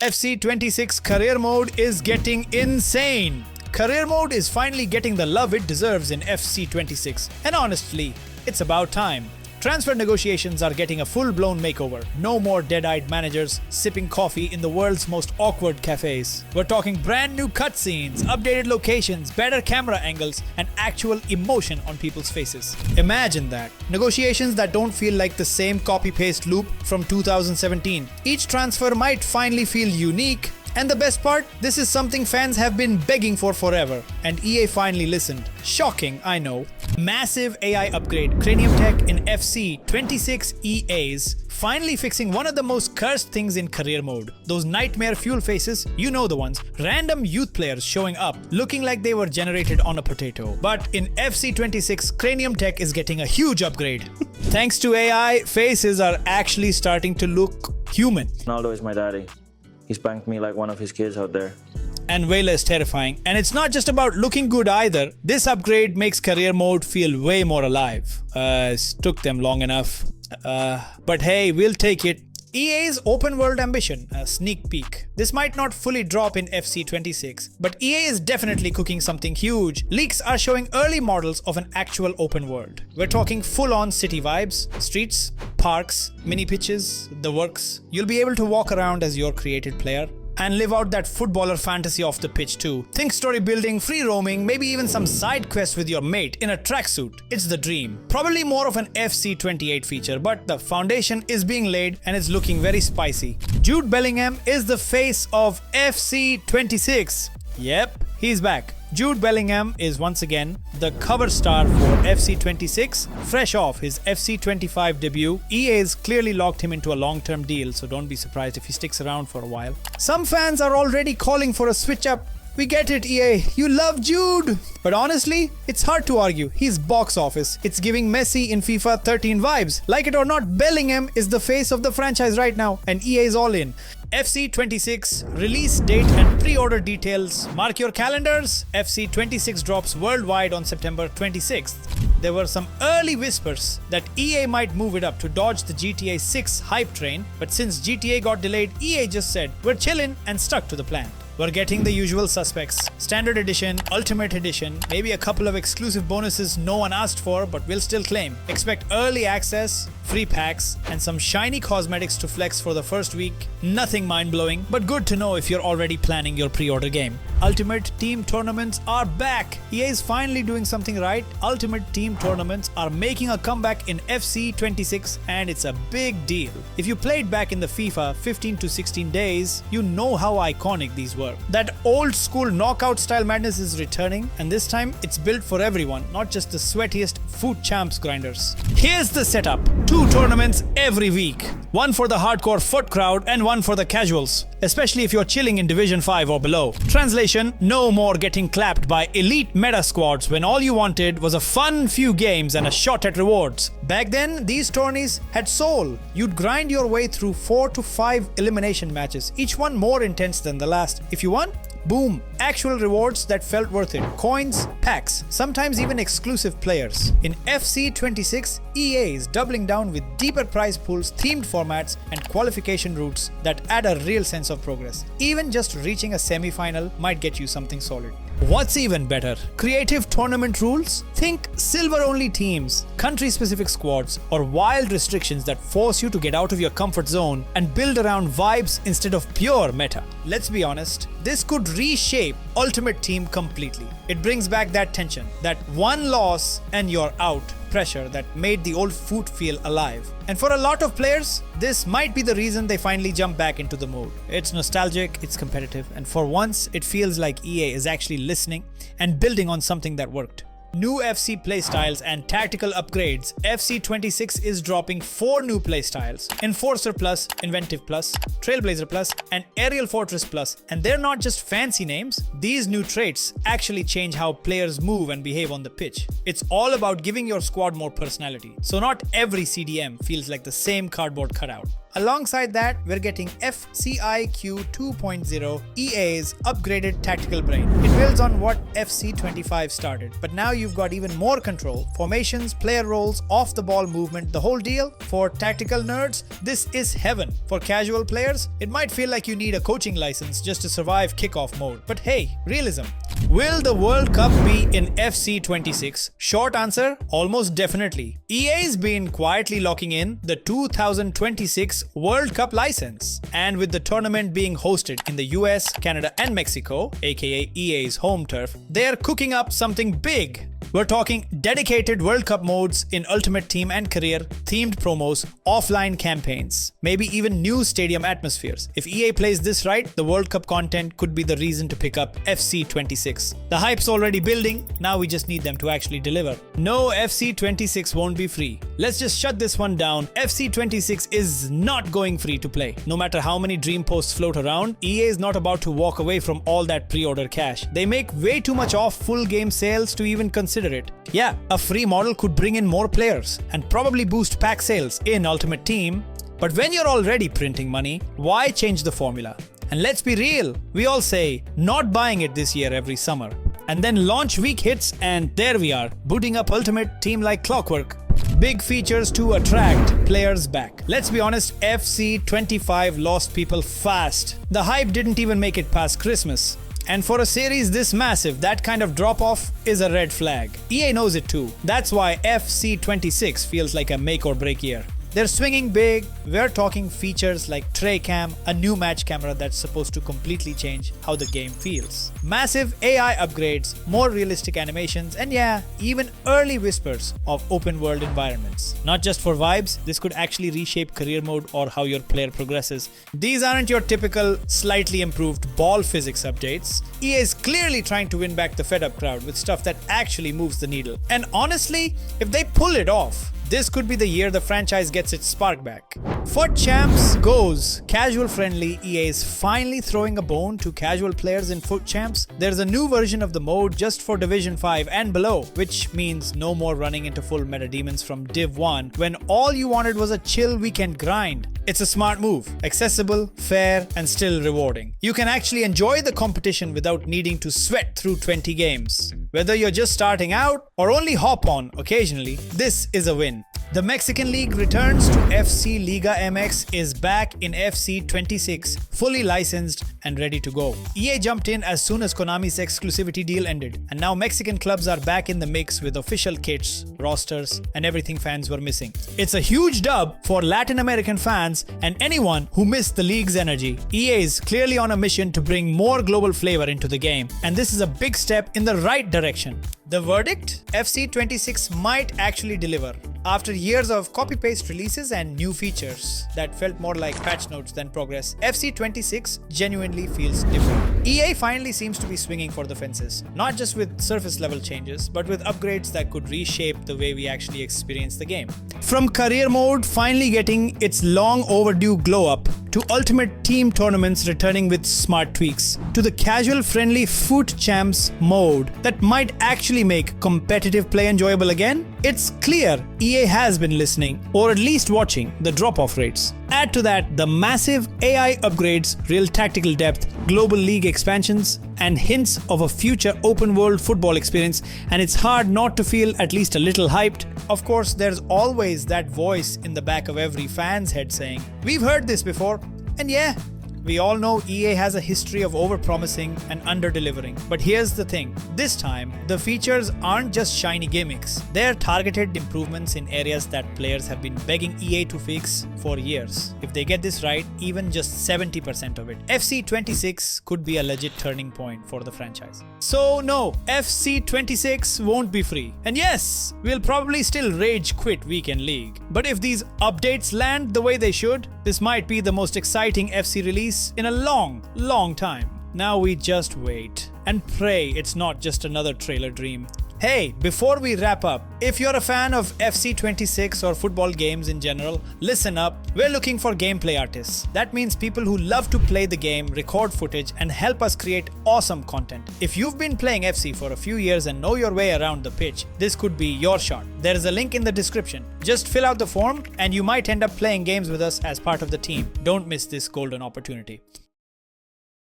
FC26 career mode is getting insane. Career mode is finally getting the love it deserves in FC26. And honestly, it's about time. Transfer negotiations are getting a full-blown makeover. No more dead-eyed managers sipping coffee in the world's most awkward cafes. We're talking brand new cutscenes, updated locations, better camera angles, and actual emotion on people's faces. Imagine that. Negotiations that don't feel like the same copy-paste loop from 2017. Each transfer might finally feel unique. And the best part, this is something fans have been begging for forever. And EA finally listened. Shocking, I know. Massive AI upgrade. Cranium Tech in FC26 EAs finally fixing one of the most cursed things in career mode. Those nightmare fuel faces, you know the ones. Random youth players showing up, looking like they were generated on a potato. But in FC26, Cranium Tech is getting a huge upgrade. Thanks to AI, faces are actually starting to look human. Ronaldo is my daddy. He spanked me like one of his kids out there. And way less terrifying. And it's not just about looking good either. This upgrade makes career mode feel way more alive. It took them long enough. But hey, we'll take it. EA's open world ambition, a sneak peek. This might not fully drop in FC26, but EA is definitely cooking something huge. Leaks are showing early models of an actual open world. We're talking full-on city vibes, streets, parks, mini pitches, the works. You'll be able to walk around as your created player and live out that footballer fantasy off the pitch too. Think story building, free roaming, maybe even some side quests with your mate in a tracksuit. It's the dream. Probably more of an FC28 feature, but the foundation is being laid and it's looking very spicy. Jude Bellingham is the face of FC26. Yep, he's back. Jude Bellingham is once again the cover star for FC26, fresh off his FC25 debut. EA's clearly locked him into a long-term deal, so don't be surprised if he sticks around for a while. Some fans are already calling for a switch up. We get it, EA. You love Jude. But honestly, it's hard to argue. He's box office. It's giving Messi in FIFA 13 vibes. Like it or not, Bellingham is the face of the franchise right now, and EA is all in. FC26 release date and pre-order details. Mark your calendars. FC26 drops worldwide on September 26th. There were some early whispers that EA might move it up to dodge the GTA 6 hype train, but since GTA got delayed, EA just said, we're chillin' and stuck to the plan. We're getting the usual suspects. Standard Edition, Ultimate Edition, maybe a couple of exclusive bonuses no one asked for but will still claim. Expect early access, free packs, and some shiny cosmetics to flex for the first week. Nothing mind-blowing, but good to know if you're already planning your pre-order game. Ultimate Team Tournaments are back. EA is finally doing something right. Ultimate Team Tournaments are making a comeback in FC26 and it's a big deal. If you played back in the FIFA 15 to 16 days, you know how iconic these were. That old school knockout style madness is returning, and this time it's built for everyone, not just the sweatiest food champs grinders. Here's the setup. 2 tournaments every week. One for the hardcore foot crowd and one for the casuals, especially if you're chilling in Division 5 or below. Translation, no more getting clapped by elite meta squads when all you wanted was a fun few games and a shot at rewards. Back then, these tourneys had soul. You'd grind your way through 4 to 5 elimination matches, each one more intense than the last. If you won, boom, actual rewards that felt worth it. Coins, packs, sometimes even exclusive players. In FC26, EA is doubling down with deeper prize pools, themed formats, and qualification routes that add a real sense of progress. Even just reaching a semi-final might get you something solid. What's even better? Creative tournament rules? Think silver-only teams, country-specific squads, or wild restrictions that force you to get out of your comfort zone and build around vibes instead of pure meta. Let's be honest, this could reshape Ultimate Team completely. It brings back that tension, that one loss and you're out pressure that made the old foot feel alive. And for a lot of players, this might be the reason they finally jump back into the mode. It's nostalgic, it's competitive, and for once, it feels like EA is actually listening and building on something that worked. New FC playstyles and tactical upgrades. FC26 is dropping 4 new playstyles: Enforcer Plus, Inventive Plus, Trailblazer Plus, and Aerial Fortress Plus. And they're not just fancy names. These new traits actually change how players move and behave on the pitch. It's all about giving your squad more personality. So not every CDM feels like the same cardboard cutout. Alongside that, we're getting FCIQ 2.0, EA's upgraded tactical brain. It builds on what FC25 started, but now you've got even more control. Formations, player roles, off-the-ball movement, the whole deal. For tactical nerds, this is heaven. For casual players, it might feel like you need a coaching license just to survive kickoff mode. But hey, realism. Will the World Cup be in FC26? Short answer, almost definitely. EA's been quietly locking in the 2026 World Cup license. And with the tournament being hosted in the US, Canada and Mexico, aka EA's home turf, they're cooking up something big. We're talking dedicated World Cup modes in Ultimate Team and Career, themed promos, offline campaigns, maybe even new stadium atmospheres. If EA plays this right, the World Cup content could be the reason to pick up FC26. The hype's already building, now we just need them to actually deliver. No, FC26 won't be free. Let's just shut this one down. FC26 is not going free to play. No matter how many dream posts float around, EA is not about to walk away from all that pre-order cash. They make way too much off full game sales to even consider it. Yeah, a free model could bring in more players and probably boost pack sales in Ultimate Team, but when you're already printing money, why change the formula? And let's be real, we all say not buying it this year every summer. And then launch week hits and there we are, booting up Ultimate Team like clockwork. Big features to attract players back. Let's be honest, FC25 lost people fast. The hype didn't even make it past Christmas. And for a series this massive, that kind of drop-off is a red flag. EA knows it too. That's why FC26 feels like a make or break year. They're swinging big. We're talking features like Tray Cam, a new match camera that's supposed to completely change how the game feels. Massive AI upgrades, more realistic animations, and yeah, even early whispers of open world environments. Not just for vibes, this could actually reshape career mode or how your player progresses. These aren't your typical, slightly improved ball physics updates. EA is clearly trying to win back the fed up crowd with stuff that actually moves the needle. And honestly, if they pull it off, this could be the year the franchise gets its spark back. FUT Champs goes casual friendly. EA is finally throwing a bone to casual players in FUT Champs. There's a new version of the mode just for Division 5 and below, which means no more running into full meta demons from Div 1 when all you wanted was a chill weekend grind. It's a smart move, accessible, fair, and still rewarding. You can actually enjoy the competition without needing to sweat through 20 games. Whether you're just starting out or only hop on occasionally, this is a win. The Mexican League returns to FC Liga MX is back in FC26, fully licensed and ready to go. EA jumped in as soon as Konami's exclusivity deal ended, and now Mexican clubs are back in the mix with official kits, rosters, and everything fans were missing. It's a huge dub for Latin American fans and anyone who missed the league's energy. EA is clearly on a mission to bring more global flavor into the game, and this is a big step in the right direction. The verdict? FC26 might actually deliver. After years of copy-paste releases and new features that felt more like patch notes than progress, FC26 genuinely feels different. EA finally seems to be swinging for the fences, not just with surface level changes, but with upgrades that could reshape the way we actually experience the game. From career mode finally getting its long overdue glow up, to Ultimate Team tournaments returning with smart tweaks, to the casual friendly FUT Champs mode that might actually make competitive play enjoyable again, it's clear EA has been listening, or at least watching, the drop-off rates. Add to that the massive AI upgrades, real tactical depth, global league expansions, and hints of a future open-world football experience, and it's hard not to feel at least a little hyped. Of course, there's always that voice in the back of every fan's head saying, "We've heard this before," and yeah, we all know EA has a history of over-promising and under-delivering. But here's the thing, this time, the features aren't just shiny gimmicks. They're targeted improvements in areas that players have been begging EA to fix for years. If they get this right, even just 70% of it, FC26 could be a legit turning point for the franchise. So no, FC26 won't be free. And yes, we'll probably still rage quit Weekend League. But if these updates land the way they should, this might be the most exciting FC release in a long time. Now we just wait and pray it's not just another trailer dream. Hey, before we wrap up, if you're a fan of FC26 or football games in general, listen up. We're looking for gameplay artists. That means people who love to play the game, record footage, and help us create awesome content. If you've been playing FC for a few years and know your way around the pitch, this could be your shot. There is a link in the description. Just fill out the form and you might end up playing games with us as part of the team. Don't miss this golden opportunity.